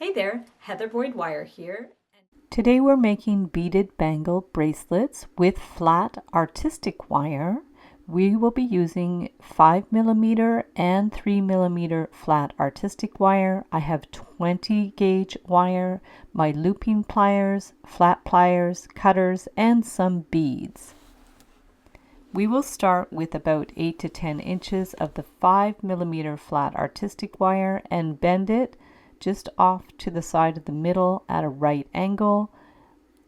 Hey there, Heather Boyd Wire here. Today we're making beaded bangle bracelets with flat artistic wire. We will be using 5mm and 3mm flat artistic wire. I have 20 gauge wire, my looping pliers, flat pliers, cutters, and some beads. We will start with about 8 to 10 inches of the 5mm flat artistic wire and bend it just off to the side of the middle at a right angle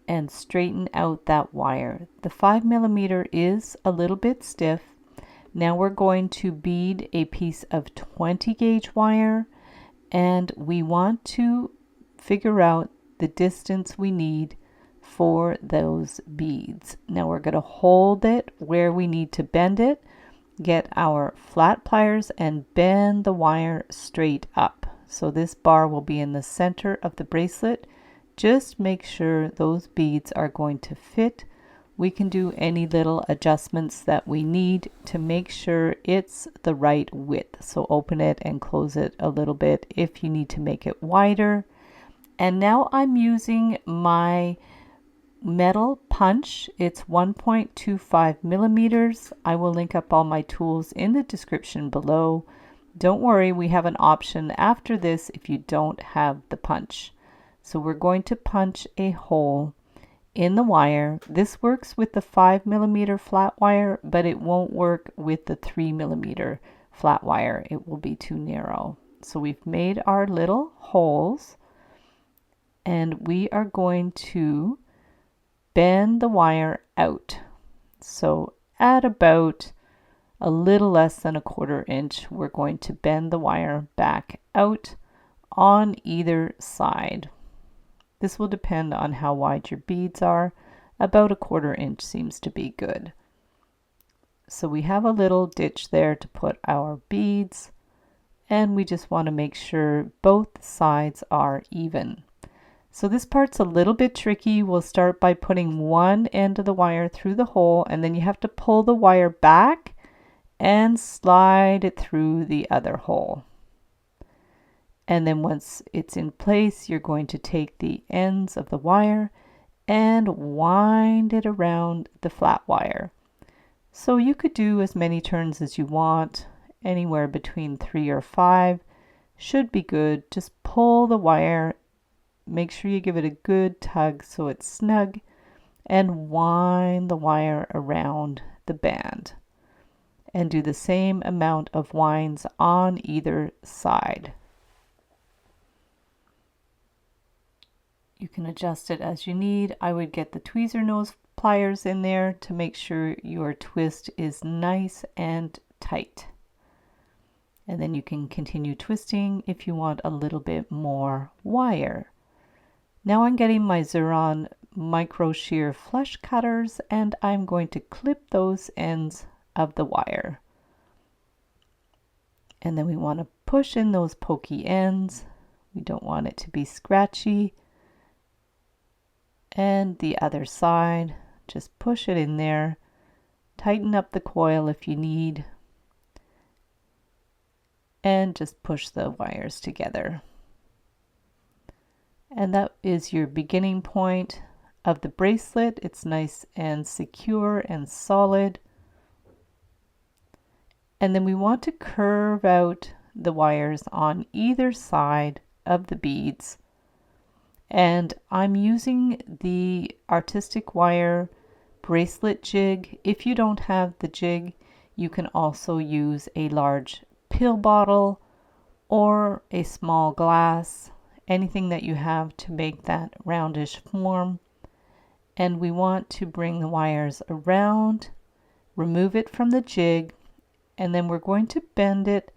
and straighten out that wire. The 5mm is a little bit stiff. Now we're going to bead a piece of 20 gauge wire, and we want to figure out the distance we need for those beads. Now we're going to hold it where we need to bend it, get our flat pliers and bend the wire straight up. So this bar will be in the center of the bracelet. Just make sure those beads are going to fit. We can do any little adjustments that we need to make sure it's the right width. So open it and close it a little bit if you need to make it wider. And now I'm using my metal punch. It's 1.25 millimeters. I will link up all my tools in the description below. Don't worry, we have an option after this if you don't have the punch. So we're going to punch a hole in the wire. This works with the 5mm flat wire, but it won't work with the 3mm flat wire. It will be too narrow. So we've made our little holes, and we are going to bend the wire out. So at about a little less than a 1/4 inch, we're going to bend the wire back out on either side. This will depend on how wide your beads are. About a 1/4 inch seems to be good. So we have a little ditch there to put our beads, and we just want to make sure both sides are even. So this part's a little bit tricky. We'll start by putting one end of the wire through the hole, and then you have to pull the wire back and slide it through the other hole. And then once it's in place, you're going to take the ends of the wire and wind it around the flat wire. So you could do as many turns as you want, anywhere between 3 or 5 should be good. Just pull the wire. Make sure you give it a good tug so it's snug, and wind the wire around the band. And do the same amount of winds on either side. You can adjust it as you need. I would get the tweezer nose pliers in there to make sure your twist is nice and tight. And then you can continue twisting if you want a little bit more wire. Now I'm getting my Xuron micro shear flush cutters, and I'm going to clip those ends of the wire. And then we want to push in those pokey ends. We don't want it to be scratchy. And the other side, just push it in there. Tighten up the coil if you need. And just push the wires together. And that is your beginning point of the bracelet. It's nice and secure and solid. And then we want to curve out the wires on either side of the beads. And I'm using the artistic wire bracelet jig. If you don't have the jig, you can also use a large pill bottle or a small glass, anything that you have to make that roundish form. And we want to bring the wires around, remove it from the jig, and then we're going to bend it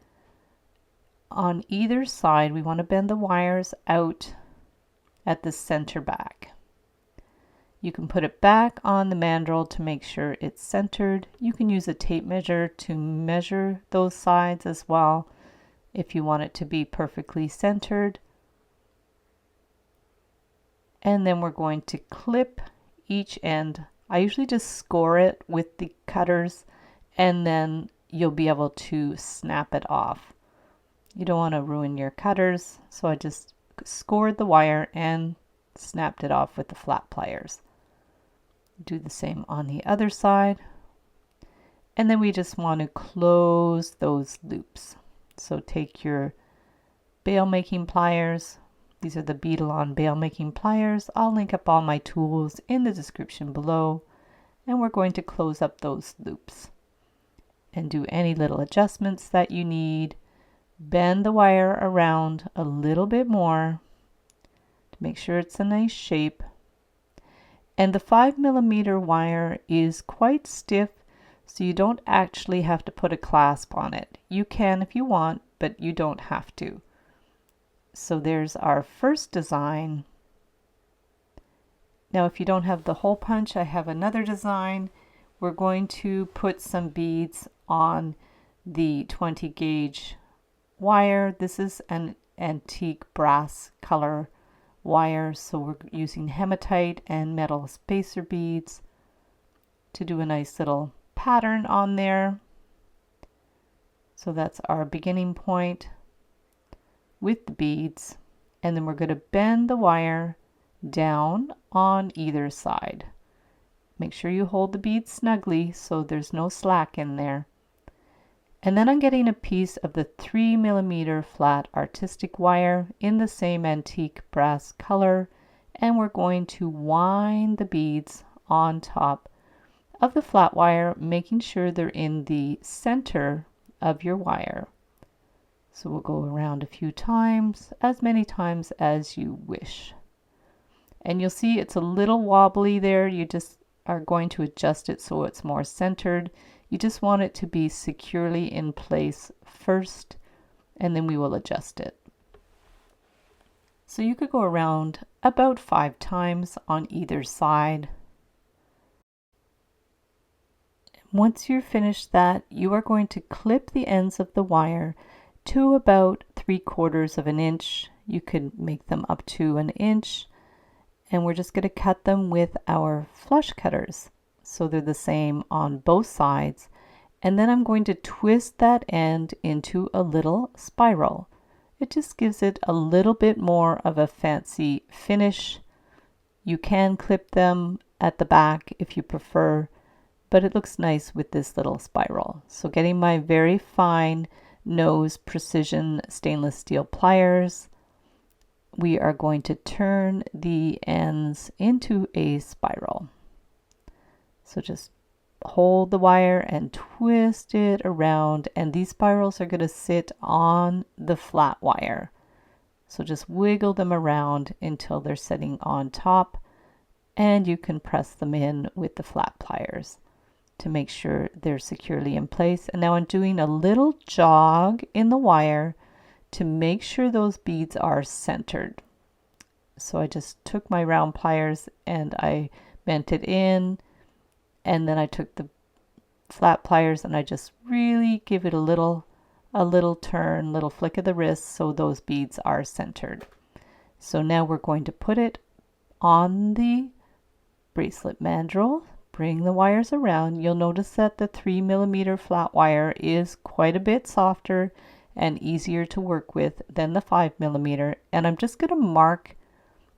on either side. We want to bend the wires out at the center back. You can put it back on the mandrel to make sure it's centered. You can use a tape measure to measure those sides as well if you want it to be perfectly centered. And then we're going to clip each end. I usually just score it with the cutters, and then you'll be able to snap it off. You don't want to ruin your cutters, so I just scored the wire and snapped it off with the flat pliers. Do the same on the other side. And then we just want to close those loops. So take your bail making pliers. These are the Beadle-On bail making pliers. I'll link up all my tools in the description below. And we're going to close up those loops and do any little adjustments that you need. Bend the wire around a little bit more to make sure it's a nice shape. And the 5mm wire is quite stiff, so you don't actually have to put a clasp on it. You can if you want, but you don't have to. So there's our first design. Now if you don't have the hole punch, I have another design. We're going to put some beads on the 20 gauge wire. This is an antique brass color wire, so we're using hematite and metal spacer beads to do a nice little pattern on there. So that's our beginning point with the beads, and then we're going to bend the wire down on either side. Make sure you hold the beads snugly so there's no slack in there. And then I'm getting a piece of the 3mm flat artistic wire in the same antique brass color, and we're going to wind the beads on top of the flat wire, making sure they're in the center of your wire. So we'll go around a few times, as many times as you wish. And you'll see it's a little wobbly there. You just are going to adjust it so it's more centered. You just want it to be securely in place first, and then we will adjust it. So you could go around about 5 times on either side. Once you're finished that, you are going to clip the ends of the wire to about 3/4 of an inch. You could make them up to an inch, and we're just going to cut them with our flush cutters. So they're the same on both sides. And then I'm going to twist that end into a little spiral. It just gives it a little bit more of a fancy finish. You can clip them at the back if you prefer, but it looks nice with this little spiral. So getting my very fine nose precision stainless steel pliers, we are going to turn the ends into a spiral. So just hold the wire and twist it around, and these spirals are going to sit on the flat wire. So just wiggle them around until they're sitting on top, and you can press them in with the flat pliers to make sure they're securely in place. And now I'm doing a little jog in the wire to make sure those beads are centered. So I just took my round pliers and I bent it in, and then I took the flat pliers and I just really give it a little turn, little flick of the wrist so those beads are centered. So now we're going to put it on the bracelet mandrel, bring the wires around. You'll notice that the 3mm flat wire is quite a bit softer and easier to work with than the 5mm, and I'm just going to mark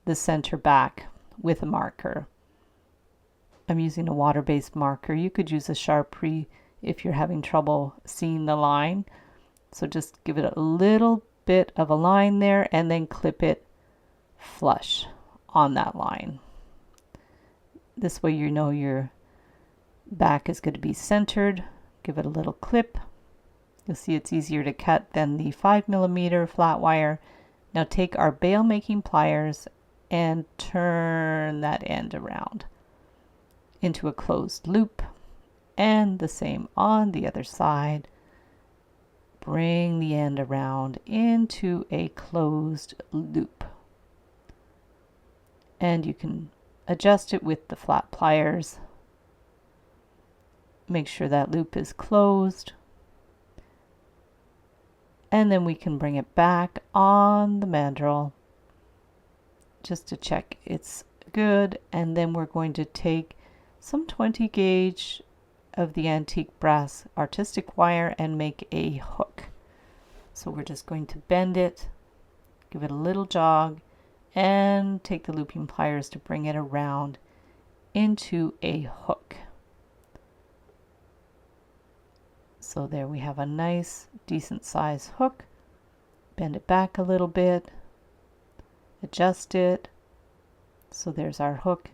the center back with a marker. I'm using a water-based marker. You could use a Sharpie if you're having trouble seeing the line. So just give it a little bit of a line there and then clip it flush on that line. This way you know your back is going to be centered. Give it a little clip. You'll see it's easier to cut than the 5mm flat wire. Now take our bail making pliers and turn that end around into a closed loop, and the same on the other side. Bring the end around into a closed loop, and you can adjust it with the flat pliers. Make sure that loop is closed, and then we can bring it back on the mandrel just to check it's good. And then we're going to take some 20 gauge of the antique brass artistic wire and make a hook. So we're just going to bend it give it a little jog, and take the looping pliers to bring it around into a hook. So there we have a nice, decent size hook. Bend it back a little bit, adjust it. So there's our hook.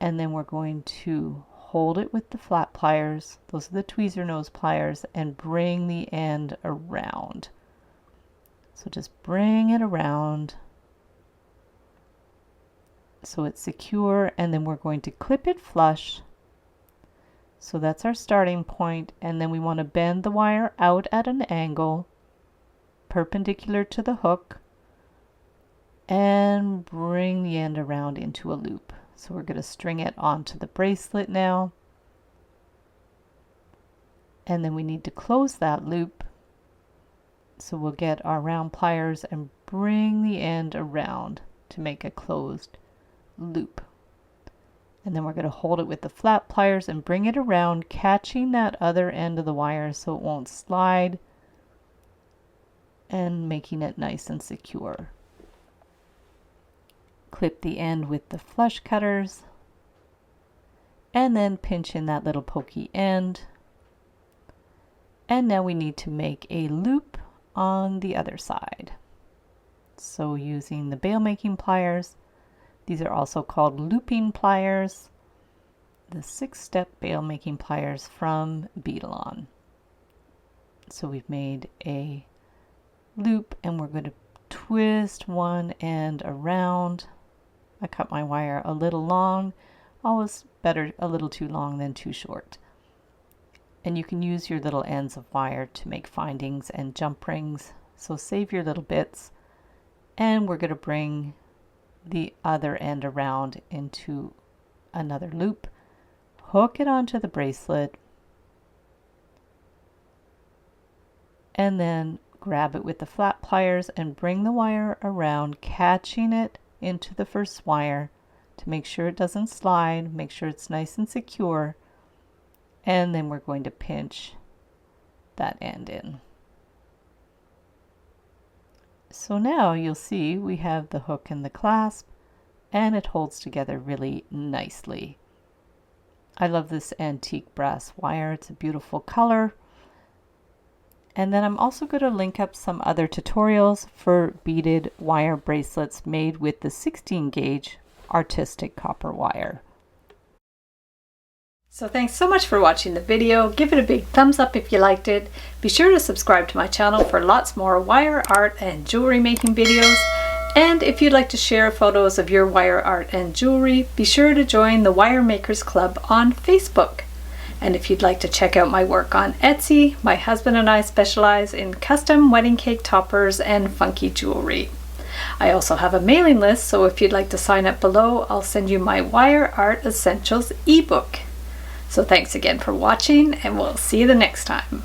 And then we're going to hold it with the flat pliers. Those are the tweezer nose pliers, and bring the end around. So just bring it around so it's secure, and then we're going to clip it flush. So that's our starting point, and then we want to bend the wire out at an angle perpendicular to the hook and bring the end around into a loop. So we're going to string it onto the bracelet now, and then we need to close that loop. So we'll get our round pliers and bring the end around to make a closed loop. And then we're going to hold it with the flat pliers and bring it around, catching that other end of the wire so it won't slide, and making it nice and secure. Clip the end with the flush cutters, and then pinch in that little pokey end. And now we need to make a loop on the other side. So using the bail making pliers, these are also called looping pliers, the 6-step bail making pliers from Beadalon. So we've made a loop, and we're going to twist one end around. I cut my wire a little long, always better a little too long than too short. And you can use your little ends of wire to make findings and jump rings, so save your little bits. And we're going to bring the other end around into another loop, hook it onto the bracelet, and then grab it with the flat pliers and bring the wire around, catching it into the first wire to make sure it doesn't slide, make sure it's nice and secure, and then we're going to pinch that end in. So now you'll see we have the hook and the clasp, and it holds together really nicely. I love this antique brass wire. It's a beautiful color. And then I'm also going to link up some other tutorials for beaded wire bracelets made with the 16 gauge artistic copper wire. So thanks so much for watching the video. Give it a big thumbs up if you liked it. Be sure to subscribe to my channel for lots more wire art and jewelry making videos. And if you'd like to share photos of your wire art and jewelry, be sure to join the Wire Makers Club on Facebook. And if you'd like to check out my work on Etsy, my husband and I specialize in custom wedding cake toppers and funky jewelry. I also have a mailing list, so if you'd like to sign up below, I'll send you my Wire Art Essentials ebook. So thanks again for watching, and we'll see you the next time.